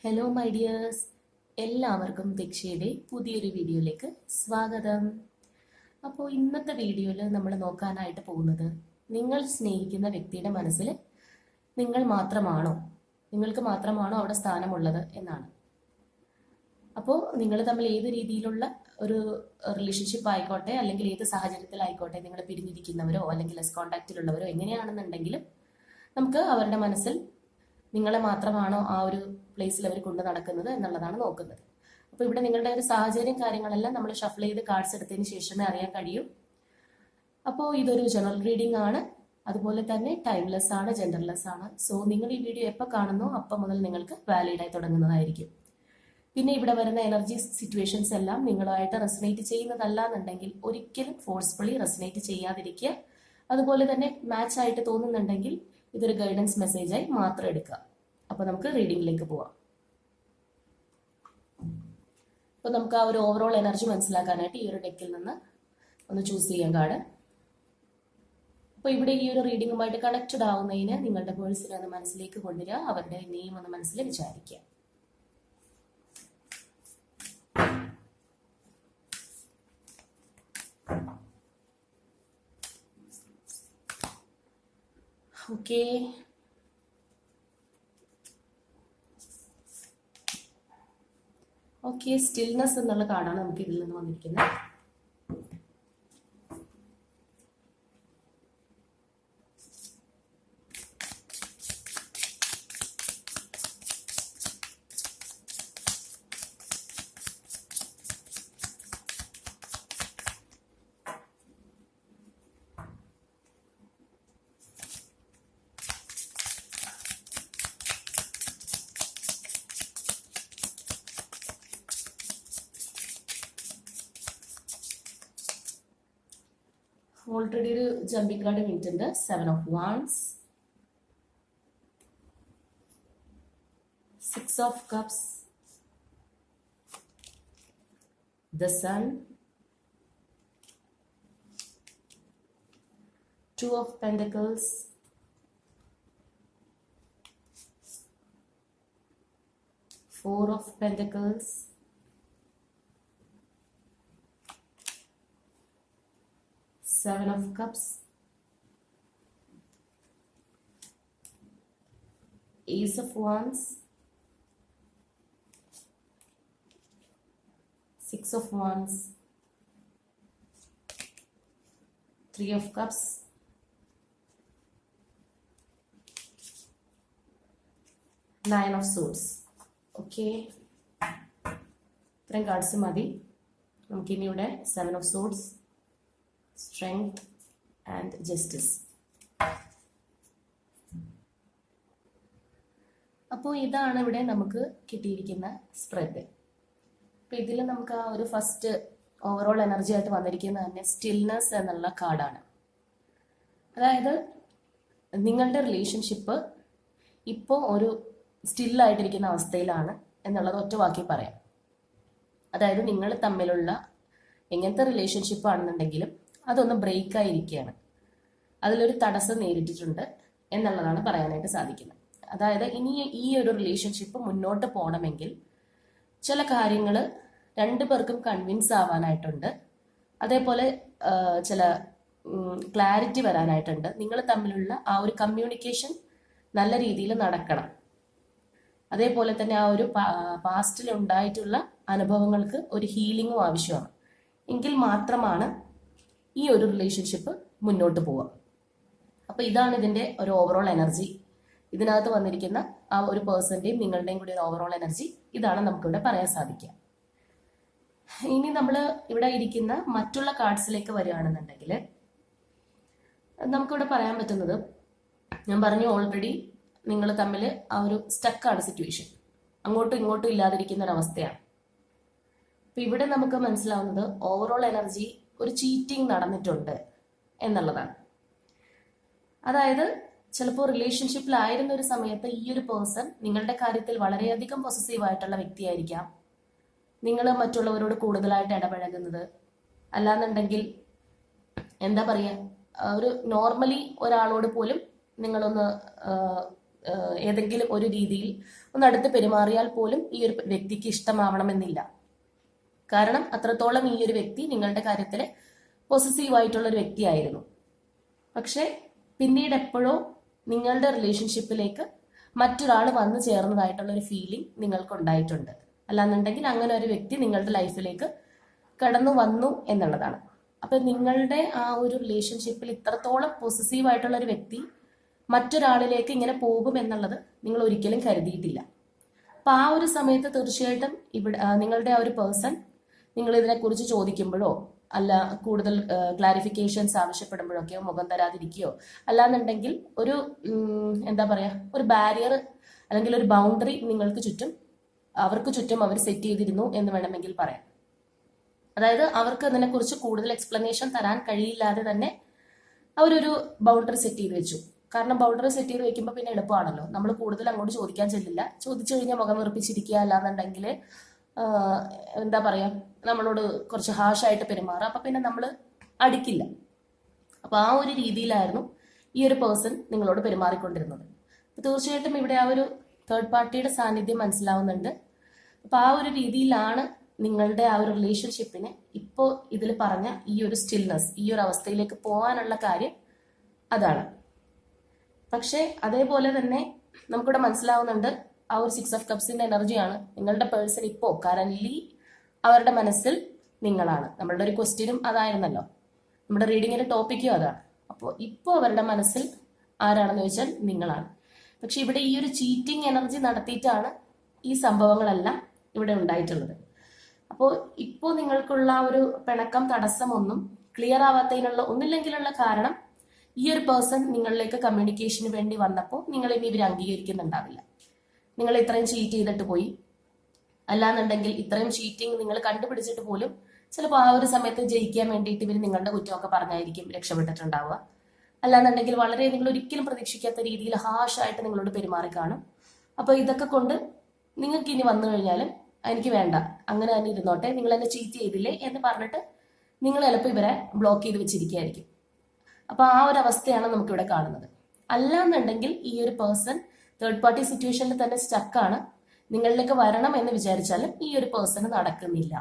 Hello my dears, എല്ലാവർക്കും ദീക്ഷയുടെ പുതിയൊരു വീഡിയോയിലേക്ക് സ്വാഗതം. അപ്പോൾ ഇന്നത്തെ വീഡിയോയിൽ നമ്മൾ നോക്കാനായിട്ട് പോകുന്നത്, നിങ്ങൾ സ്നേഹിക്കുന്ന വ്യക്തിയുടെ മനസ്സിൽ നിങ്ങൾക്ക് മാത്രമാണോ അവിടെ സ്ഥാനമുള്ളത് എന്നാണ്. അപ്പോൾ നിങ്ങൾ തമ്മിൽ ഏത് രീതിയിലുള്ള ഒരു റിലേഷൻഷിപ്പ് ആയിക്കോട്ടെ, അല്ലെങ്കിൽ ഏത് സാഹചര്യത്തിലായിക്കോട്ടെ, നിങ്ങൾ പിരിഞ്ഞിരിക്കുന്നവരോ അല്ലെങ്കിൽ ലെസ് കോണ്ടാക്റ്റിലുള്ളവരോ എങ്ങനെയാണെന്നുണ്ടെങ്കിലും നമുക്ക് അവരുടെ മനസ്സിൽ നിങ്ങളെ മാത്രമാണോ ആ ഒരു പ്ലേസിൽ അവർ കൊണ്ട് നടക്കുന്നത് എന്നുള്ളതാണ് നോക്കുന്നത്. അപ്പോൾ ഇവിടെ നിങ്ങളുടെ ഒരു സാഹചര്യം കാര്യങ്ങളെല്ലാം നമ്മൾ ഷഫിൾ ചെയ്ത് കാർഡ്സ് എടുത്തതിന് ശേഷമേ അറിയാൻ കഴിയൂ. അപ്പോൾ ഇതൊരു ജനറൽ റീഡിംഗ് ആണ്, അതുപോലെ തന്നെ ടൈംലെസ് ആണ്, ജെൻഡർലെസ് ആണ്. സോ നിങ്ങൾ ഈ വീഡിയോ എപ്പോൾ കാണുന്നോ അപ്പം മുതൽ നിങ്ങൾക്ക് വാലിഡ് ആയി തുടങ്ങുന്നതായിരിക്കും. പിന്നെ ഇവിടെ വരുന്ന എനർജി സിറ്റുവേഷൻസ് എല്ലാം നിങ്ങളുമായിട്ട് റെസനേറ്റ് ചെയ്യുന്നതല്ല എന്നുണ്ടെങ്കിൽ ഒരിക്കലും ഫോഴ്സ്ഫുള്ളി റെസനേറ്റ് ചെയ്യാതിരിക്കുക. അതുപോലെ തന്നെ മാച്ച് ആയിട്ട് തോന്നുന്നുണ്ടെങ്കിൽ ഇതൊരു ഗൈഡൻസ് മെസ്സേജായി മാത്രം എടുക്കുക. അപ്പോൾ നമുക്ക് റീഡിങ്ങിലേക്ക് പോവാം. അപ്പോൾ നമുക്ക് ആ ഒരു ഓവറോൾ എനർജി മനസ്സിലാക്കാനായിട്ട് ഈ ഒരു ഡെക്കിൽ നിന്ന് ഒന്ന് ചൂസ് ചെയ്യാം കാർഡ്. അപ്പോൾ ഇവിടെ ഈ ഒരു റീഡിങ്ങുമായിട്ട് കണക്റ്റഡ് ആവുന്നതിന് നിങ്ങളുടെ പേഴ്സണെ ഒന്ന് മനസ്സിലേക്ക് കൊണ്ടുവരിക, അവരുടെ നെയിം ഒന്ന് മനസ്സിൽ വിചാരിക്കുക. ഓക്കെ, സ്റ്റിൽനെസ് എന്നുള്ള കാർഡാണ് നമുക്ക് ഇതിൽ നിന്ന് വന്നിരിക്കുന്നത്. ഓൾറെഡി ഒരു ജമ്പിങ് കാർഡ് വീണിട്ടുണ്ട്. 7 of Wands, 6 of Cups, the Sun, 2 of Pentacles, 4 of Pentacles, 7 of Cups, Ace of Wands, 6 of Wands, 3 of Cups, 9 of Swords. Okay, ഇത്രയും കാർഡ്സ് മതി. നമുക്കിനി ഇവിടെ 7 of Swords, Strength and Justice. അപ്പോൾ ഇതാണ് ഇവിടെ നമുക്ക് കിട്ടിയിരിക്കുന്ന സ്പ്രെഡ്. അപ്പോൾ ഇതിൽ നമുക്ക് ആ ഒരു ഫസ്റ്റ് ഓവറോൾ എനർജി ആയിട്ട് വന്നിരിക്കുന്നത് തന്നെ സ്റ്റിൽനെസ് എന്നുള്ള കാർഡാണ്. അതായത് നിങ്ങളുടെ റിലേഷൻഷിപ്പ് ഇപ്പോൾ ഒരു സ്റ്റില്ലായിട്ടിരിക്കുന്ന അവസ്ഥയിലാണ് എന്നുള്ളത് ഒറ്റ വാക്കി പറയാം. അതായത് നിങ്ങൾ തമ്മിലുള്ള എങ്ങനത്തെ റിലേഷൻഷിപ്പ് ആണെന്നുണ്ടെങ്കിലും അതൊന്ന് ബ്രേക്ക് ആയിരിക്കുകയാണ്, അതിലൊരു തടസ്സം നേരിട്ടിട്ടുണ്ട് എന്നുള്ളതാണ് പറയാനായിട്ട് സാധിക്കുന്നത്. അതായത് ഇനി ഈ ഒരു റിലേഷൻഷിപ്പ് മുന്നോട്ട് പോകണമെങ്കിൽ ചില കാര്യങ്ങൾ രണ്ടു പേർക്കും കൺവിൻസ് ആവാനായിട്ടുണ്ട്, അതേപോലെ ചില ക്ലാരിറ്റി വരാനായിട്ടുണ്ട്. നിങ്ങൾ തമ്മിലുള്ള ആ ഒരു കമ്മ്യൂണിക്കേഷൻ നല്ല രീതിയിൽ നടക്കണം. അതേപോലെ തന്നെ ആ ഒരു പാസ്റ്റിൽ ഉണ്ടായിട്ടുള്ള അനുഭവങ്ങൾക്ക് ഒരു ഹീലിംഗും ആവശ്യമാണ്. എങ്കിൽ മാത്രമാണ് ഈ ഒരു റിലേഷൻഷിപ്പ് മുന്നോട്ട് പോവുക. അപ്പോൾ ഇതാണ് ഇതിൻ്റെ ഒരു ഓവറോൾ എനർജി. ഇതിനകത്ത് വന്നിരിക്കുന്ന ആ ഒരു പേഴ്സൻ്റെയും നിങ്ങളുടെയും കൂടി ഒരു ഓവറോൾ എനർജി ഇതാണ് നമുക്കിവിടെ പറയാൻ സാധിക്കുക. ഇനി നമ്മൾ ഇവിടെ ഇരിക്കുന്ന മറ്റുള്ള കാർഡ്സിലേക്ക് വരികയാണെന്നുണ്ടെങ്കിൽ നമുക്കിവിടെ പറയാൻ പറ്റുന്നത്, ഞാൻ പറഞ്ഞു ഓൾറെഡി നിങ്ങൾ തമ്മിൽ ആ ഒരു സ്റ്റക്കാണ് സിറ്റുവേഷൻ, അങ്ങോട്ടും ഇങ്ങോട്ടും ഇല്ലാതിരിക്കുന്ന ഒരവസ്ഥയാണ്. അപ്പം ഇവിടെ നമുക്ക് മനസ്സിലാവുന്നത് ഓവറോൾ എനർജി ഒരു ചീറ്റിംഗ് നടന്നിട്ടുണ്ട് എന്നുള്ളതാണ്. അതായത് ചിലപ്പോൾ റിലേഷൻഷിപ്പിലായിരുന്ന ഒരു സമയത്ത് ഈ ഒരു പേഴ്സൺ നിങ്ങളുടെ കാര്യത്തിൽ വളരെയധികം പൊസസീവ് ആയിട്ടുള്ള വ്യക്തിയായിരിക്കാം. നിങ്ങൾ മറ്റുള്ളവരോട് കൂടുതലായിട്ട് ഇടപഴകുന്നത്, അല്ലാന്നുണ്ടെങ്കിൽ എന്താ പറയുക, ഒരു നോർമലി ഒരാളോട് പോലും നിങ്ങളൊന്ന് ഏതെങ്കിലും ഒരു രീതിയിൽ ഒന്ന് അടുത്ത് പെരുമാറിയാൽ പോലും ഈ ഒരു വ്യക്തിക്ക് ഇഷ്ടമാവണമെന്നില്ല. കാരണം അത്രത്തോളം ഈ ഒരു വ്യക്തി നിങ്ങളുടെ കാര്യത്തിൽ പോസസീവ് ആയിട്ടുള്ള ഒരു വ്യക്തിയായിരുന്നു. പക്ഷെ പിന്നീട് എപ്പോഴോ നിങ്ങളുടെ റിലേഷൻഷിപ്പിലേക്ക് മറ്റൊരാൾ വന്നു ചേർന്നതായിട്ടുള്ള ഒരു ഫീലിംഗ് നിങ്ങൾക്ക് ഉണ്ടായിട്ടുണ്ട്. അല്ലാന്നുണ്ടെങ്കിൽ അങ്ങനെ ഒരു വ്യക്തി നിങ്ങളുടെ ലൈഫിലേക്ക് കടന്നു വന്നു എന്നുള്ളതാണ്. അപ്പൊ നിങ്ങളുടെ ആ ഒരു റിലേഷൻഷിപ്പിൽ ഇത്രത്തോളം പോസസീവ് ആയിട്ടുള്ള ഒരു വ്യക്തി മറ്റൊരാളിലേക്ക് ഇങ്ങനെ പോകും എന്നുള്ളത് നിങ്ങൾ ഒരിക്കലും കരുതിയിട്ടില്ല. അപ്പൊ ആ ഒരു സമയത്ത് തീർച്ചയായിട്ടും ഇവിടെ നിങ്ങളുടെ ആ ഒരു പേഴ്സൺ നിങ്ങൾ ഇതിനെക്കുറിച്ച് ചോദിക്കുമ്പോഴോ അല്ല കൂടുതൽ ക്ലാരിഫിക്കേഷൻസ് ആവശ്യപ്പെടുമ്പോഴൊക്കെയോ മുഖം തരാതിരിക്കുകയോ അല്ലാന്നുണ്ടെങ്കിൽ ഒരു എന്താ പറയാ ഒരു ബാരിയർ അല്ലെങ്കിൽ ഒരു ബൗണ്ടറി അവർക്ക് ചുറ്റും അവർ സെറ്റ് ചെയ്തിരുന്നു എന്ന് വേണമെങ്കിൽ പറയാം. അതായത് അവർക്ക് അതിനെക്കുറിച്ച് കൂടുതൽ എക്സ്പ്ലനേഷൻ തരാൻ കഴിയില്ലാതെ തന്നെ അവരൊരു ബൗണ്ടറി സെറ്റ് ചെയ്ത് വെച്ചു. കാരണം ബൗണ്ടറി സെറ്റ് ചെയ്ത് വെക്കുമ്പോൾ പിന്നെ എളുപ്പമാണല്ലോ, നമ്മൾ കൂടുതൽ അങ്ങോട്ട് ചോദിക്കാൻ ചെല്ലില്ല. ചോദിച്ചു കഴിഞ്ഞാൽ മുഖം വെറുപ്പിച്ചിരിക്കുക, അല്ലാന്നുണ്ടെങ്കിൽ എന്താ പറയാ നമ്മളോട് കുറച്ച് ഹാഷായിട്ട് പെരുമാറുക. അപ്പൊ പിന്നെ നമ്മൾ അടിക്കില്ല. അപ്പൊ ആ ഒരു രീതിയിലായിരുന്നു ഈ ഒരു പേഴ്സൺ നിങ്ങളോട് പെരുമാറിക്കൊണ്ടിരുന്നത്. തീർച്ചയായിട്ടും ഇവിടെ ആ ഒരു തേർഡ് പാർട്ടിയുടെ സാന്നിധ്യം മനസ്സിലാവുന്നുണ്ട്. അപ്പൊ ആ ഒരു രീതിയിലാണ് നിങ്ങളുടെ ആ ഒരു റിലേഷൻഷിപ്പിനെ ഇപ്പോൾ ഇതിൽ പറഞ്ഞ ഈ ഒരു സ്റ്റിൽനെസ്, ഈ ഒരു അവസ്ഥയിലേക്ക് പോകാനുള്ള കാര്യം അതാണ്. പക്ഷെ അതേപോലെ തന്നെ നമുക്കിവിടെ മനസ്സിലാവുന്നുണ്ട് ആ ഒരു 6 ഓഫ് കപ്സിന്റെ എനർജിയാണ് നിങ്ങളുടെ പേഴ്സൺ ഇപ്പോൾ കറന്റ്ലി അവരുടെ മനസ്സിൽ നിങ്ങളാണ്. നമ്മളുടെ ഒരു ക്വസ്റ്റ്യനും അതായിരുന്നല്ലോ, നമ്മുടെ റീഡിങ്ങിന്റെ ടോപ്പിക്കും അതാണ്. അപ്പോൾ ഇപ്പോൾ അവരുടെ മനസ്സിൽ ആരാണെന്ന് ചോദിച്ചാൽ നിങ്ങളാണ്. പക്ഷെ ഇവിടെ ഈ ഒരു ചീറ്റിംഗ് എനർജി നടത്തിയിട്ടാണ് ഈ സംഭവങ്ങളെല്ലാം ഇവിടെ ഉണ്ടായിട്ടുള്ളത്. അപ്പോൾ ഇപ്പോൾ നിങ്ങൾക്കുള്ള ഒരു പിണക്കം തടസ്സമൊന്നും ക്ലിയർ ആവാത്തതിനുള്ള ഒന്നില്ലെങ്കിലുള്ള കാരണം ഈ ഒരു പേഴ്സൺ നിങ്ങളിലേക്ക് കമ്മ്യൂണിക്കേഷന് വേണ്ടി വന്നപ്പോൾ നിങ്ങൾ ഇനി ഇവർ അംഗീകരിക്കുന്നുണ്ടാവില്ല. നിങ്ങൾ ഇത്രയും ചീറ്റ് ചെയ്തിട്ട് പോയി, അല്ലാന്നുണ്ടെങ്കിൽ ഇത്രയും ചീറ്റിംഗ് നിങ്ങൾ കണ്ടുപിടിച്ചിട്ട് പോലും ചിലപ്പോൾ ആ ഒരു സമയത്ത് ജയിക്കാൻ വേണ്ടിയിട്ട് ഇവർ നിങ്ങളുടെ കുറ്റമൊക്കെ പറഞ്ഞായിരിക്കും രക്ഷപ്പെട്ടിട്ടുണ്ടാവുക. അല്ലാന്നുണ്ടെങ്കിൽ വളരെ നിങ്ങൾ ഒരിക്കലും പ്രതീക്ഷിക്കാത്ത രീതിയിൽ ഹാഷായിട്ട് നിങ്ങളോട് പെരുമാറി കാണും. അപ്പോൾ ഇതൊക്കെ കൊണ്ട് നിങ്ങൾക്ക് ഇനി വന്നു കഴിഞ്ഞാലും എനിക്ക് വേണ്ട, അങ്ങനെ തന്നെ ഇരുന്നോട്ടെ, നിങ്ങൾ എന്നെ ചീറ്റ് ചെയ്തില്ലേ എന്ന് പറഞ്ഞിട്ട് നിങ്ങൾ ചിലപ്പോൾ ഇവരെ ബ്ലോക്ക് ചെയ്ത് വെച്ചിരിക്കുകയായിരിക്കും. അപ്പൊ ആ ഒരു അവസ്ഥയാണ് നമുക്കിവിടെ കാണുന്നത്. അല്ലാന്നുണ്ടെങ്കിൽ ഈ ഒരു പേഴ്സൺ തേർഡ് പാർട്ടി സിറ്റുവേഷനിൽ തന്നെ സ്റ്റക്കാണ്. നിങ്ങളിലേക്ക് വരണം എന്ന് വിചാരിച്ചാലും ഈ ഒരു പേഴ്സണ് നടക്കുന്നില്ല,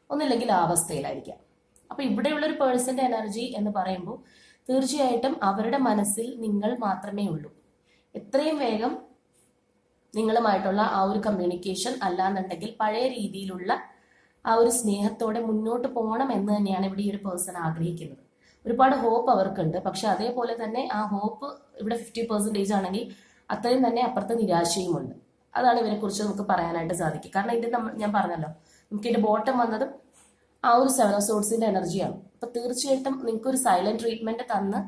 ഒന്നില്ലെങ്കിൽ ആ അവസ്ഥയിലായിരിക്കാം. അപ്പൊ ഇവിടെയുള്ള ഒരു പേഴ്സന്റെ എനർജി എന്ന് പറയുമ്പോൾ തീർച്ചയായിട്ടും അവരുടെ മനസ്സിൽ നിങ്ങൾ മാത്രമേ ഉള്ളൂ. എത്രയും വേഗം നിങ്ങളുമായിട്ടുള്ള ആ ഒരു കമ്മ്യൂണിക്കേഷൻ അല്ലാന്നുണ്ടെങ്കിൽ പഴയ രീതിയിലുള്ള ആ ഒരു സ്നേഹത്തോടെ മുന്നോട്ട് പോകണം എന്ന് തന്നെയാണ് ഇവിടെ ഈ ഒരു പേഴ്സൺ ആഗ്രഹിക്കുന്നത്. ഒരുപാട് ഹോപ്പ് അവർക്കുണ്ട്. പക്ഷെ അതേപോലെ തന്നെ ആ ഹോപ്പ് ഇവിടെ 50% ആണെങ്കിൽ അത്രയും തന്നെ അപ്പുറത്തെ നിരാശയുമുണ്ട്. അതാണ് ഇവരെ കുറിച്ച് നമുക്ക് പറയാനായിട്ട് സാധിക്കും. കാരണം ഇത് ഞാൻ പറഞ്ഞല്ലോ, നമുക്ക് ഇതിന്റെ ബോട്ടം വന്നതും ആ ഒരു 7 ഓഫ് സോർഡ്സിന്റെ എനർജിയാണ്. അപ്പൊ തീർച്ചയായിട്ടും നിങ്ങൾക്ക് ഒരു സൈലന്റ് ട്രീറ്റ്മെന്റ് തന്ന്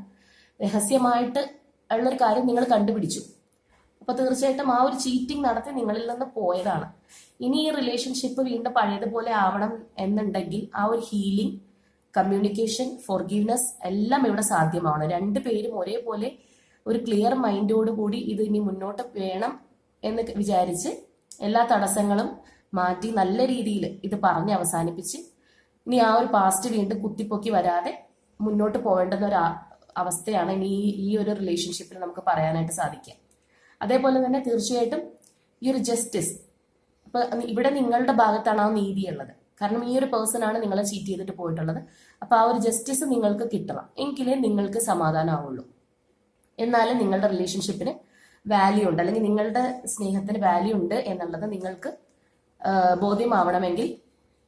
രഹസ്യമായിട്ട് ഉള്ളൊരു കാര്യം നിങ്ങൾ കണ്ടുപിടിച്ചു. അപ്പൊ തീർച്ചയായിട്ടും ആ ഒരു ചീറ്റിംഗ് നടത്തി നിങ്ങളിൽ നിന്ന് പോയതാണ്. ഇനി ഈ റിലേഷൻഷിപ്പ് വീണ്ടും പഴയതുപോലെ ആവണം എന്നുണ്ടെങ്കിൽ ആ ഒരു ഹീലിംഗ്, കമ്മ്യൂണിക്കേഷൻ, ഫോർഗീവ്നെസ് എല്ലാം ഇവിടെ സാധ്യമാണ്. രണ്ടുപേരും ഒരേപോലെ ഒരു ക്ലിയർ മൈൻഡോടുകൂടി ഇത് ഇനി മുന്നോട്ട് വേണം എന്ന് വിചാരിച്ച് എല്ലാ തടസ്സങ്ങളും മാറ്റി നല്ല രീതിയിൽ ഇത് പറഞ്ഞ് അവസാനിപ്പിച്ച് ഇനി ആ ഒരു പാസ്റ്റ് വീണ്ടും കുത്തിപ്പൊക്കി വരാതെ മുന്നോട്ട് പോകേണ്ടുന്ന ഒരു അവസ്ഥയാണ് ഇനി ഈ ഒരു റിലേഷൻഷിപ്പിൽ നമുക്ക് പറയാനായിട്ട് സാധിക്കുക. അതേപോലെ തന്നെ തീർച്ചയായിട്ടും ഈ ഒരു ജസ്റ്റിസ്, അപ്പൊ ഇവിടെ നിങ്ങളുടെ ഭാഗത്താണ് ആ നീതിയുള്ളത്. കാരണം ഈ ഒരു പേഴ്സൺ ആണ് നിങ്ങളെ ചീറ്റ് ചെയ്തിട്ട് പോയിട്ടുള്ളത്. അപ്പൊ ആ ഒരു ജസ്റ്റിസ് നിങ്ങൾക്ക് കിട്ടണം, എങ്കിലേ നിങ്ങൾക്ക് സമാധാനമാവുള്ളൂ. എന്നാലും നിങ്ങളുടെ റിലേഷൻഷിപ്പിന് വാല്യൂ ഉണ്ട്, അല്ലെങ്കിൽ നിങ്ങളുടെ സ്നേഹത്തിന് വാല്യൂ ഉണ്ട് എന്നുള്ളത് നിങ്ങൾക്ക് ബോധ്യമാവണമെങ്കിൽ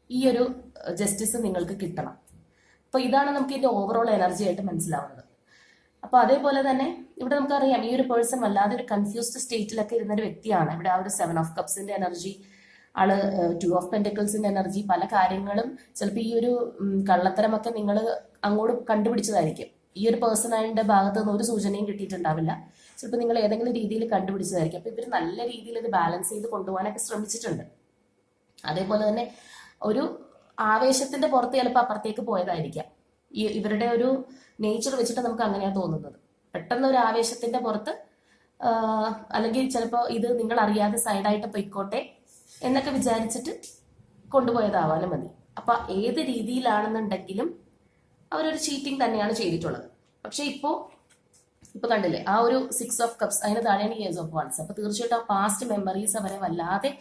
ഈ ഒരു ജസ്റ്റിസ് നിങ്ങൾക്ക് കിട്ടണം. അപ്പൊ ഇതാണ് നമുക്ക് ഇതിന്റെ ഓവറോൾ എനർജി ആയിട്ട് മനസ്സിലാവുന്നത്. അപ്പൊ അതേപോലെ തന്നെ ഇവിടെ നമുക്കറിയാം ഈ ഒരു പേഴ്സൺ വല്ലാതെ ഒരു കൺഫ്യൂസ്ഡ് സ്റ്റേറ്റിലൊക്കെ ഇരുന്നൊരു വ്യക്തിയാണ്. ഇവിടെ ആ ഒരു 7 ഓഫ് കപ്സിന്റെ എനർജി, ആള് 2 ഓഫ് പെന്റക്കിൾസിന്റെ എനർജി, പല കാര്യങ്ങളും ചിലപ്പോൾ ഈ ഒരു കള്ളത്തരമൊക്കെ നിങ്ങൾ അങ്ങോട്ട് കണ്ടുപിടിച്ചതായിരിക്കും. ഈ ഒരു പേഴ്സണിന്റെ ഭാഗത്ത് നിന്ന് ഒരു സൂചനയും കിട്ടിയിട്ടുണ്ടാവില്ല. ചിലപ്പോൾ നിങ്ങൾ ഏതെങ്കിലും രീതിയിൽ കണ്ടുപിടിച്ചതായിരിക്കും. അപ്പൊ ഇവർ നല്ല രീതിയിൽ ഇത് ബാലൻസ് ചെയ്ത് കൊണ്ടുപോകാനൊക്കെ ശ്രമിച്ചിട്ടുണ്ട്. അതേപോലെ തന്നെ ഒരു ആവേശത്തിന്റെ പുറത്ത് ചിലപ്പോൾ അപ്പുറത്തേക്ക് പോയതായിരിക്കാം. ഇവരുടെ ഒരു നേച്ചർ വെച്ചിട്ട് നമുക്ക് അങ്ങനെയാണ് തോന്നുന്നത്. പെട്ടെന്ന് ഒരു ആവേശത്തിന്റെ പുറത്ത് അല്ലെങ്കിൽ ചിലപ്പോൾ ഇത് നിങ്ങൾ അറിയാതെ സൈഡായിട്ട് പൊയ്ക്കോട്ടെ എന്നൊക്കെ വിചാരിച്ചിട്ട് കൊണ്ടുപോയതാവാനും മതി. അപ്പൊ ഏത് രീതിയിലാണെന്നുണ്ടെങ്കിലും അവരൊരു ചീറ്റിംഗ് തന്നെയാണ് ചെയ്തിട്ടുള്ളത്. പക്ഷെ ഇപ്പോ ഇപ്പൊ കണ്ടില്ലേ ആ ഒരു 6 of Cups, അതിന് താഴെയാണ് Ace of Wands. അപ്പൊ തീർച്ചയായിട്ടും ആ പാസ്റ്റ് മെമ്മറീസ് അവരെ വല്ലാതെ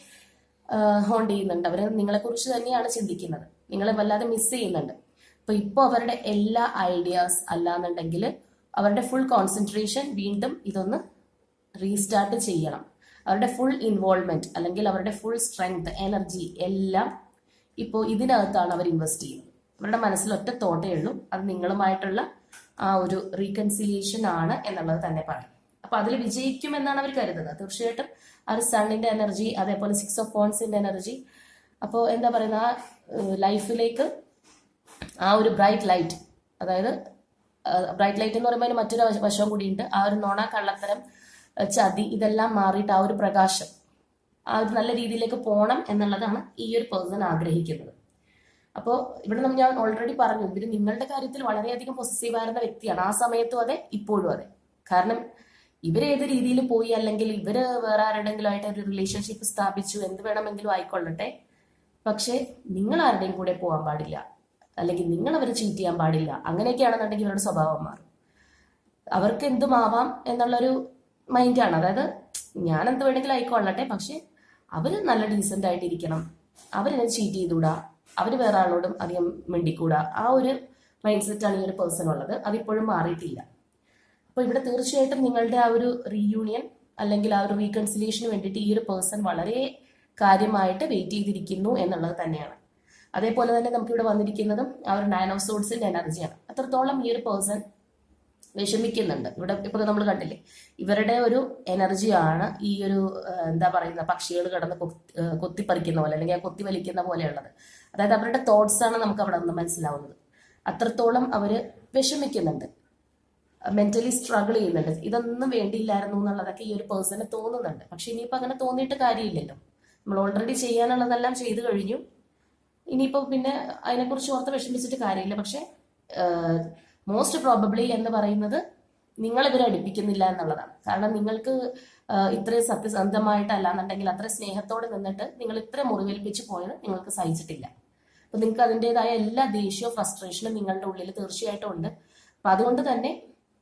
ഹോണ്ട് ചെയ്യുന്നുണ്ട്. അവരെ നിങ്ങളെ കുറിച്ച് തന്നെയാണ് ചിന്തിക്കുന്നത്, നിങ്ങളെ വല്ലാതെ മിസ് ചെയ്യുന്നുണ്ട്. അപ്പൊ ഇപ്പൊ അവരുടെ എല്ലാ ഐഡിയാസ് അല്ലാന്നുണ്ടെങ്കിൽ അവരുടെ ഫുൾ കോൺസെൻട്രേഷൻ വീണ്ടും ഇതൊന്ന് റീസ്റ്റാർട്ട് ചെയ്യണം. അവരുടെ ഫുൾ ഇൻവോൾവ്മെന്റ് അല്ലെങ്കിൽ അവരുടെ ഫുൾ സ്ട്രെങ്ത്, എനർജി എല്ലാം ഇപ്പോൾ ഇതിനകത്താണ് അവർ ഇൻവെസ്റ്റ് ചെയ്യുന്നത്. അവരുടെ മനസ്സിൽ ഒറ്റ തോട്ടേ ഉള്ളൂ, അത് നിങ്ങളുമായിട്ടുള്ള ആ ഒരു റീകൺസിലിയേഷൻ ആണ് എന്നുള്ളത് തന്നെ പറയും. അപ്പൊ അതിൽ വിജയിക്കുമെന്നാണ് അവർ കരുതുന്നത്. തീർച്ചയായിട്ടും ആ ഒരു സണ്ണിന്റെ എനർജി, അതേപോലെ 6 of Wandsന്റെ എനർജി, അപ്പോൾ എന്താ പറയുന്ന ആ ലൈഫിലേക്ക് ആ ഒരു ബ്രൈറ്റ് ലൈറ്റ്, അതായത് ബ്രൈറ്റ് ലൈറ്റ് എന്ന് പറയുമ്പോൾ അതിന് മറ്റൊരു വശം കൂടിയുണ്ട്. ആ ഒരു നോണ, കള്ളത്തരം, ചതി ഇതെല്ലാം മാറിയിട്ട് ആ ഒരു പ്രകാശം, ആ ഒരു നല്ല രീതിയിലേക്ക് പോകണം എന്നുള്ളതാണ് ഈ ഒരു പേഴ്സൺ ആഗ്രഹിക്കുന്നത്. അപ്പോൾ ഇവിടെ ഞാൻ ഓൾറെഡി പറഞ്ഞു, ഇവര് നിങ്ങളുടെ കാര്യത്തിൽ വളരെയധികം പൊസസീവ് ആയിരുന്ന വ്യക്തിയാണ്. ആ സമയത്തും അതെ, ഇപ്പോഴും അതെ. കാരണം ഇവരേത് രീതിയിൽ പോയി, അല്ലെങ്കിൽ ഇവര് വേറെ ആരുടെങ്കിലും ആയിട്ട് ഒരു റിലേഷൻഷിപ്പ് സ്ഥാപിച്ചു, എന്ത് വേണമെങ്കിലും ആയിക്കൊള്ളട്ടെ, പക്ഷെ നിങ്ങൾ ആരുടെയും കൂടെ പോകാൻ പാടില്ല, അല്ലെങ്കിൽ നിങ്ങൾ അവരെ ചീറ്റ് ചെയ്യാൻ പാടില്ല. അങ്ങനെയൊക്കെയാണെന്നുണ്ടെങ്കിൽ ഇവരുടെ സ്വഭാവം മാറും. അവർക്ക് എന്തുമാവാം എന്നുള്ളൊരു മൈൻഡാണ്. അതായത് ഞാൻ എന്ത് വേണമെങ്കിലും ആയിക്കൊള്ളട്ടെ, പക്ഷെ അവര് നല്ല ഡീസെന്റ് ആയിട്ടിരിക്കണം, അവരെന്നെ ചീറ്റ് ചെയ്തുകൂടാ, അവര് വേറെ ആളോടും അധികം മിണ്ടിക്കൂടാ. ആ ഒരു മൈൻഡ് സെറ്റാണ് ഈ ഒരു പേഴ്സൺ ഉള്ളത്. അതിപ്പോഴും മാറിയിട്ടില്ല. അപ്പൊ ഇവിടെ തീർച്ചയായിട്ടും നിങ്ങളുടെ ആ ഒരു റീയൂണിയൻ അല്ലെങ്കിൽ ആ ഒരു റീകൺസിലിയേഷന് വേണ്ടിയിട്ട് ഈ ഒരു പേഴ്സൺ വളരെ കാര്യമായിട്ട് വെയിറ്റ് ചെയ്തിരിക്കുന്നു എന്നുള്ളത് തന്നെയാണ്. അതേപോലെ തന്നെ നമുക്കിവിടെ വന്നിരിക്കുന്നതും ആ ഒരു 9 of Swordsന്റെ എനർജിയാണ്. അത്രത്തോളം ഈ ഒരു പേഴ്സൺ വിഷമിക്കുന്നുണ്ട്. ഇവിടെ ഇപ്പൊ നമ്മൾ കണ്ടില്ലേ, ഇവരുടെ ഒരു എനർജിയാണ് ഈ ഒരു എന്താ പറയുന്ന പക്ഷികൾ കിടന്ന് കൊത്തിപ്പറിക്കുന്ന പോലെ, അല്ലെങ്കിൽ കൊത്തി വലിക്കുന്ന പോലെയുള്ളത്. അതായത് അവരുടെ തോട്ട്സ് ആണ് നമുക്ക് അവിടെ നിന്ന് മനസ്സിലാവുന്നത്. അത്രത്തോളം അവര് വിഷമിക്കുന്നുണ്ട്, മെന്റലി സ്ട്രഗിൾ ചെയ്യുന്നുണ്ട്. ഇതൊന്നും വേണ്ടിയില്ലായിരുന്നു എന്നുള്ളതൊക്കെ ഈ ഒരു പേഴ്സണ് തോന്നുന്നുണ്ട്. പക്ഷെ ഇനിയിപ്പോ അങ്ങനെ തോന്നിയിട്ട് കാര്യമില്ലല്ലോ, നമ്മൾ ഓൾറെഡി ചെയ്യാനുള്ളതെല്ലാം ചെയ്തു കഴിഞ്ഞു. ഇനിയിപ്പോ പിന്നെ അതിനെക്കുറിച്ച് ഓർത്ത് വിഷമിച്ചിട്ട് കാര്യമില്ല. പക്ഷെ മോസ്റ്റ് പ്രോബബ്ലി എന്ന് പറയുന്നത് നിങ്ങൾ ഇവരെ അടുപ്പിക്കുന്നില്ല എന്നുള്ളതാണ്. കാരണം നിങ്ങൾക്ക് ഇത്രയും സത്യസന്ധമായിട്ടല്ലാന്നുണ്ടെങ്കിൽ അത്ര സ്നേഹത്തോടെ നിന്നിട്ട് നിങ്ങൾ ഇത്ര മുറിവേൽപ്പിച്ച് പോയത് നിങ്ങൾക്ക് സഹിച്ചിട്ടില്ല. അപ്പൊ നിങ്ങൾക്ക് അതിൻ്റെതായ എല്ലാ ദേഷ്യവും ഫ്രസ്ട്രേഷനും നിങ്ങളുടെ ഉള്ളിൽ തീർച്ചയായിട്ടും ഉണ്ട്. അപ്പൊ അതുകൊണ്ട് തന്നെ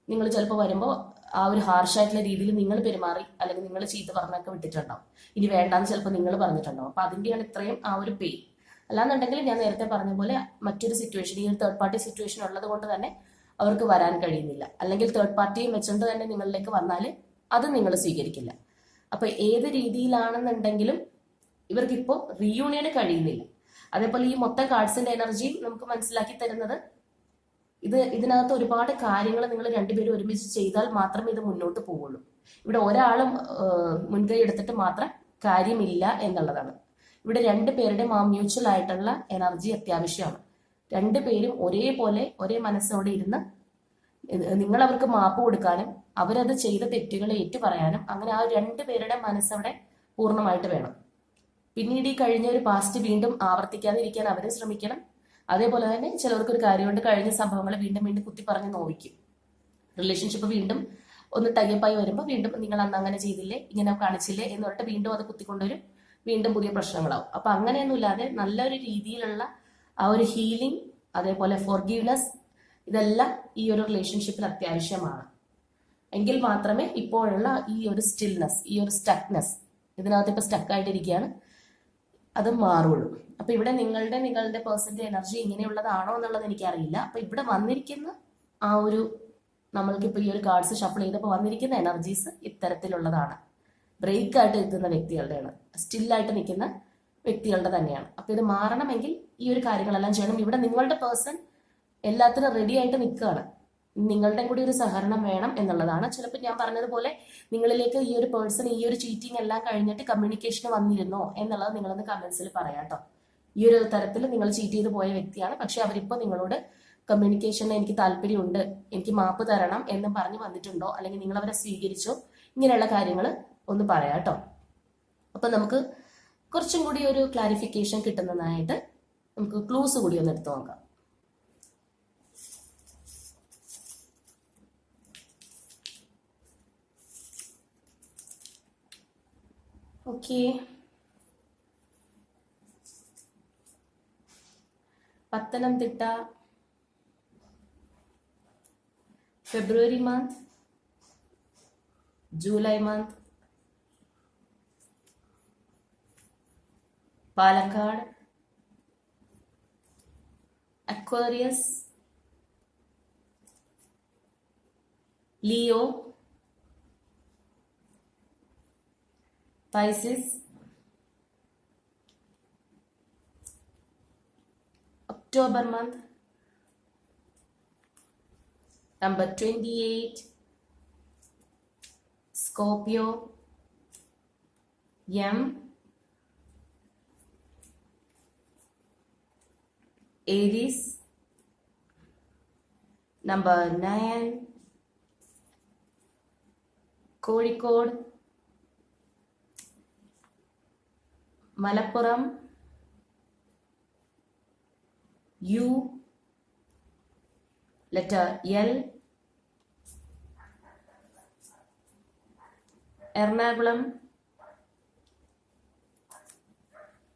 നിങ്ങൾ ചിലപ്പോൾ വരുമ്പോൾ ആ ഒരു ഹാർഷായിട്ടുള്ള രീതിയിൽ നിങ്ങൾ പെരുമാറി, അല്ലെങ്കിൽ നിങ്ങൾ ചീത്ത പറഞ്ഞൊക്കെ വിട്ടിട്ടുണ്ടാവും. ഇനി വേണ്ടാന്ന് ചിലപ്പോൾ നിങ്ങൾ പറഞ്ഞിട്ടുണ്ടാവും. അപ്പൊ അതിൻ്റെയാണ് ഇത്രയും ആ ഒരു പെയിൻ. അല്ലാന്നുണ്ടെങ്കിൽ ഞാൻ നേരത്തെ പറഞ്ഞ പോലെ മറ്റൊരു സിറ്റുവേഷൻ, ഈ ഒരു തേർഡ് പാർട്ടി സിറ്റുവേഷൻ ഉള്ളത് കൊണ്ട് തന്നെ അവർക്ക് വരാൻ കഴിയുന്നില്ല. അല്ലെങ്കിൽ തേർഡ് പാർട്ടിയെ വെച്ചുകൊണ്ട് തന്നെ നിങ്ങളിലേക്ക് വന്നാൽ അത് നിങ്ങൾ സ്വീകരിക്കില്ല. അപ്പൊ ഏത് രീതിയിലാണെന്നുണ്ടെങ്കിലും ഇവർക്കിപ്പോൾ റീയൂണിയന് കഴിയുന്നില്ല. അതേപോലെ ഈ മൊത്തം കാർഡ്സിന്റെ എനർജി നമുക്ക് മനസ്സിലാക്കി തരുന്നത് ഇതിനകത്ത് ഒരുപാട് കാര്യങ്ങൾ നിങ്ങൾ രണ്ടുപേരും ഒരുമിച്ച് ചെയ്താൽ മാത്രമേ ഇത് മുന്നോട്ട് പോവുള്ളൂ. ഇവിടെ ഒരാളും മുൻകൈ എടുത്തിട്ട് മാത്രം കാര്യമില്ല എന്നുള്ളതാണ്. ഇവിടെ രണ്ടുപേരുടെയും ആ മ്യൂച്വൽ ആയിട്ടുള്ള എനർജി അത്യാവശ്യമാണ്. രണ്ടുപേരും ഒരേപോലെ ഒരേ മനസ്സോടെ ഇരുന്ന് നിങ്ങൾ അവർക്ക് മാപ്പ് കൊടുക്കാനും അവരത് ചെയ്ത തെറ്റുകളെ ഏറ്റു പറയാനും, അങ്ങനെ ആ രണ്ടുപേരുടെ മനസ്സവിടെ പൂർണ്ണമായിട്ട് വേണം. പിന്നീട് ഈ കഴിഞ്ഞ ഒരു പാസ്റ്റ് വീണ്ടും ആവർത്തിക്കാതിരിക്കാൻ അവരും ശ്രമിക്കണം. അതേപോലെ തന്നെ ചിലവർക്കൊരു കാര്യമുണ്ട്, കഴിഞ്ഞ സംഭവങ്ങൾ വീണ്ടും വീണ്ടും കുത്തി പറഞ്ഞ് നോവിക്കും. റിലേഷൻഷിപ്പ് വീണ്ടും ഒന്ന് ടൈപ്പായി വരുമ്പോൾ വീണ്ടും നിങ്ങൾ അന്ന് അങ്ങനെ ചെയ്തില്ലേ, ഇങ്ങനെ കാണിച്ചില്ലേ എന്ന് പറഞ്ഞിട്ട് വീണ്ടും അത് കുത്തിക്കൊണ്ടുവരും, വീണ്ടും പുതിയ പ്രശ്നങ്ങളാവും. അപ്പൊ അങ്ങനെയൊന്നുമില്ലാതെ നല്ലൊരു രീതിയിലുള്ള ആ ഒരു ഹീലിംഗ്, അതേപോലെ ഫോർഗീവ്നെസ്, ഇതെല്ലാം ഈ ഒരു റിലേഷൻഷിപ്പിൽ അത്യാവശ്യമാണ്. എങ്കിൽ മാത്രമേ ഇപ്പോഴുള്ള ഈ ഒരു സ്റ്റിൽനെസ്, ഈ ഒരു സ്റ്റക്നെസ്, ഇതിനകത്ത് ഇപ്പൊ സ്റ്റക്കായിട്ടിരിക്കുകയാണ്, അത് മാറുള്ളൂ. അപ്പൊ ഇവിടെ നിങ്ങളുടെ പേഴ്സന്റെ എനർജി ഇങ്ങനെയുള്ളതാണോ എന്നുള്ളത് എനിക്കറിയില്ല. അപ്പൊ ഇവിടെ വന്നിരിക്കുന്ന ആ ഒരു നമ്മൾക്കിപ്പോ ഈ ഒരു കാർഡ്സ് ഷഫിൾ ചെയ്തപ്പോൾ വന്നിരിക്കുന്ന എനർജീസ് ഇത്തരത്തിലുള്ളതാണ്. ബ്രേക്ക് ആയിട്ട് നിൽക്കുന്ന വ്യക്തികളുടെയാണ്, സ്റ്റില്ലായിട്ട് നിൽക്കുന്ന വ്യക്തികളുടെ തന്നെയാണ്. അപ്പൊ ഇത് മാറണമെങ്കിൽ ഈ ഒരു കാര്യങ്ങളെല്ലാം ചെയ്യണം. ഇവിടെ നിങ്ങളുടെ പേഴ്സൺ എല്ലാത്തിനും റെഡി ആയിട്ട് നിൽക്കുകയാണ്. നിങ്ങളുടെ കൂടി ഒരു സഹകരണം വേണം എന്നുള്ളതാണ്. ചിലപ്പോൾ ഞാൻ പറഞ്ഞതുപോലെ നിങ്ങളിലേക്ക് ഈ ഒരു പേഴ്സൺ ഈ ഒരു ചീറ്റിംഗ് എല്ലാം കഴിഞ്ഞിട്ട് കമ്മ്യൂണിക്കേഷൻ വന്നിരുന്നോ എന്നുള്ളത് നിങ്ങളൊന്ന് കമന്റ്സിൽ പറയാം കേട്ടോ. ഈ ഒരു തരത്തിൽ നിങ്ങൾ ചീറ്റ് ചെയ്ത് പോയ വ്യക്തിയാണ്, പക്ഷെ അവരിപ്പോൾ നിങ്ങളോട് കമ്മ്യൂണിക്കേഷന് എനിക്ക് താല്പര്യമുണ്ട്, എനിക്ക് മാപ്പ് തരണം എന്ന് പറഞ്ഞ് വന്നിട്ടുണ്ടോ, അല്ലെങ്കിൽ നിങ്ങൾ അവരെ സ്വീകരിച്ചോ, ഇങ്ങനെയുള്ള കാര്യങ്ങൾ ഒന്ന് പറയാം കേട്ടോ. അപ്പൊ നമുക്ക് കുറച്ചും കൂടി ഒരു ക്ലാരിഫിക്കേഷൻ കിട്ടുന്നതായിട്ട് നമുക്ക് ക്ലൂസ് കൂടി ഒന്ന് എടുത്തു നോക്കാം. Okay, Pathanamthitta, February month July month, Palakkad, Aquarius, Leo, Pisces, October month, number 28, Scorpio, M, Aries, number 9, Kozhikode, Malappuram, U, letter L, Ernakulam,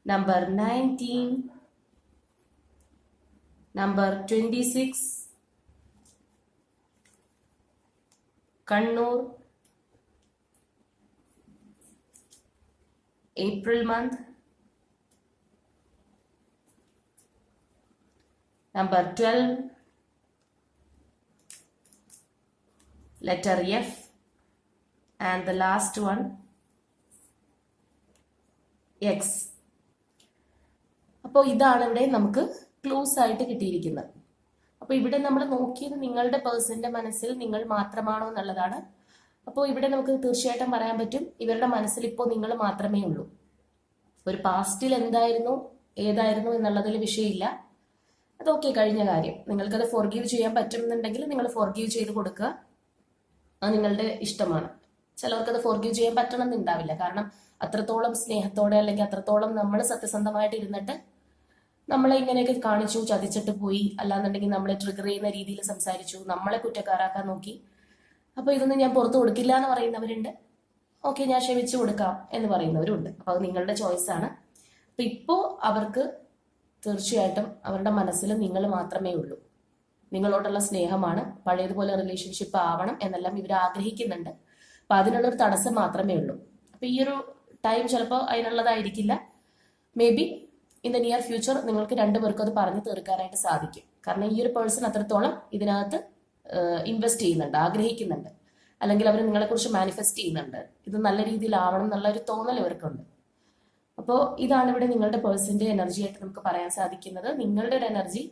number 19, number 26, Kannur, April month, number 12, letter F, and the last one X. അപ്പോൾ ഇതാണ് ഇവിടെ നമുക്ക് clues ആയിട്ട് കിട്ടിയിരിക്കുന്നത്. അപ്പോൾ ഇവിടെ നമ്മൾ നോക്കിയത് നിങ്ങളുടെ പേഴ്സന്റെ മനസ്സിൽ നിങ്ങൾ മാത്രമാണോ എന്നുള്ളതാണ്. അപ്പോൾ ഇവിടെ നമുക്ക് തീർച്ചയായിട്ടും പറയാൻ പറ്റും ഇവരുടെ മനസ്സിൽ ഇപ്പോൾ നിങ്ങൾ മാത്രമേ ഉള്ളൂ. ഒരു പാസ്റ്റിൽ എന്തായിരുന്നു ഏതായിരുന്നു എന്നുള്ളതിൽ വിഷയമില്ല, അതൊക്കെ കഴിഞ്ഞ കാര്യം. നിങ്ങൾക്കത് ഫോർഗീവ് ചെയ്യാൻ പറ്റുന്നുണ്ടെങ്കിൽ നിങ്ങൾ ഫോർഗീവ് ചെയ്ത് കൊടുക്കുക, അത് നിങ്ങളുടെ ഇഷ്ടമാണ്. ചിലവർക്കത് ഫോർഗീവ് ചെയ്യാൻ പറ്റണമെന്നുണ്ടാവില്ല, കാരണം അത്രത്തോളം സ്നേഹത്തോടെ അല്ലെങ്കിൽ അത്രത്തോളം നമ്മൾ സത്യസന്ധമായിട്ട് ഇരുന്നിട്ട് നമ്മളെ ഇങ്ങനെയൊക്കെ കാണിച്ചു, ചതിച്ചിട്ട് പോയി, അല്ലാന്നുണ്ടെങ്കിൽ നമ്മളെ ട്രിഗർ ചെയ്യുന്ന രീതിയിൽ സംസാരിച്ചു, നമ്മളെ കുറ്റക്കാരാക്കാൻ നോക്കി. അപ്പൊ ഇതൊന്നും ഞാൻ പുറത്തു കൊടുക്കില്ല എന്ന് പറയുന്നവരുണ്ട്. ഓക്കെ, ഞാൻ ക്ഷമിച്ചു കൊടുക്കാം എന്ന് പറയുന്നവരുണ്ട്. അപ്പൊ അത് നിങ്ങളുടെ ചോയ്സ് ആണ്. അപ്പൊ ഇപ്പോ അവർക്ക് തീർച്ചയായിട്ടും അവരുടെ മനസ്സിൽ നിങ്ങൾ മാത്രമേ ഉള്ളൂ. നിങ്ങളോടുള്ള സ്നേഹമാണ്, പഴയതുപോലെ റിലേഷൻഷിപ്പ് ആവണം എന്നെല്ലാം ഇവർ ആഗ്രഹിക്കുന്നുണ്ട്. അപ്പൊ അതിനുള്ളൊരു തടസ്സം മാത്രമേ ഉള്ളൂ. അപ്പൊ ഈ ഒരു ടൈം ചിലപ്പോൾ അതിനുള്ളതായിരിക്കില്ല. Maybe in the near future നിങ്ങൾക്ക് രണ്ടുപേർക്കും അത് പറഞ്ഞു തീർക്കാനായിട്ട് സാധിക്കും. കാരണം ഈ ഒരു പേഴ്സൺ അത്രത്തോളം ഇതിനകത്ത് ഇൻവെസ്റ്റ് ചെയ്യുന്നുണ്ട്, ആഗ്രഹിക്കുന്നുണ്ട്, അല്ലെങ്കിൽ അവർ നിങ്ങളെക്കുറിച്ച് മാനിഫെസ്റ്റ് ചെയ്യുന്നുണ്ട്. ഇത് നല്ല രീതിയിലാവണം എന്നുള്ള ഒരു തോന്നൽ ഇവർക്കുണ്ട്. അപ്പോൾ ഇതാണ് ഇവിടെ നിങ്ങളുടെ പേഴ്സന്റെ എനർജി ആയിട്ട് നമുക്ക് പറയാൻ സാധിക്കുന്നത്. നിങ്ങളുടെ ഒരു എനർജി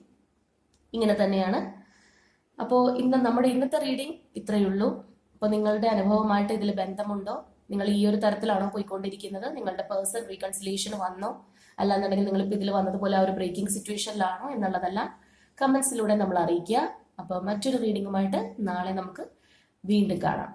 ഇങ്ങനെ തന്നെയാണ്. അപ്പോൾ നമ്മുടെ ഇന്നത്തെ റീഡിംഗ് ഇത്രയേ ഉള്ളൂ. അപ്പോൾ നിങ്ങളുടെ അനുഭവമായിട്ട് ഇതിൽ ബന്ധമുണ്ടോ? നിങ്ങൾ ഈ ഒരു തരത്തിലാണോ പോയിക്കൊണ്ടിരിക്കുന്നത്? നിങ്ങളുടെ പേഴ്സൺ റീകൺസിലേഷൻ വന്നോ? അല്ലാന്നുണ്ടെങ്കിൽ നിങ്ങളിപ്പോൾ ഇതിൽ വന്നതുപോലെ ആ ഒരു ബ്രേക്കിംഗ് സിറ്റുവേഷനിലാണോ എന്നുള്ളതെല്ലാം കമന്റ്സിലൂടെ നമ്മൾ അറിയിക്കുക. അപ്പോൾ മറ്റൊരു റീഡിങ്ങുമായിട്ട് നാളെ നമുക്ക് വീണ്ടും കാണാം.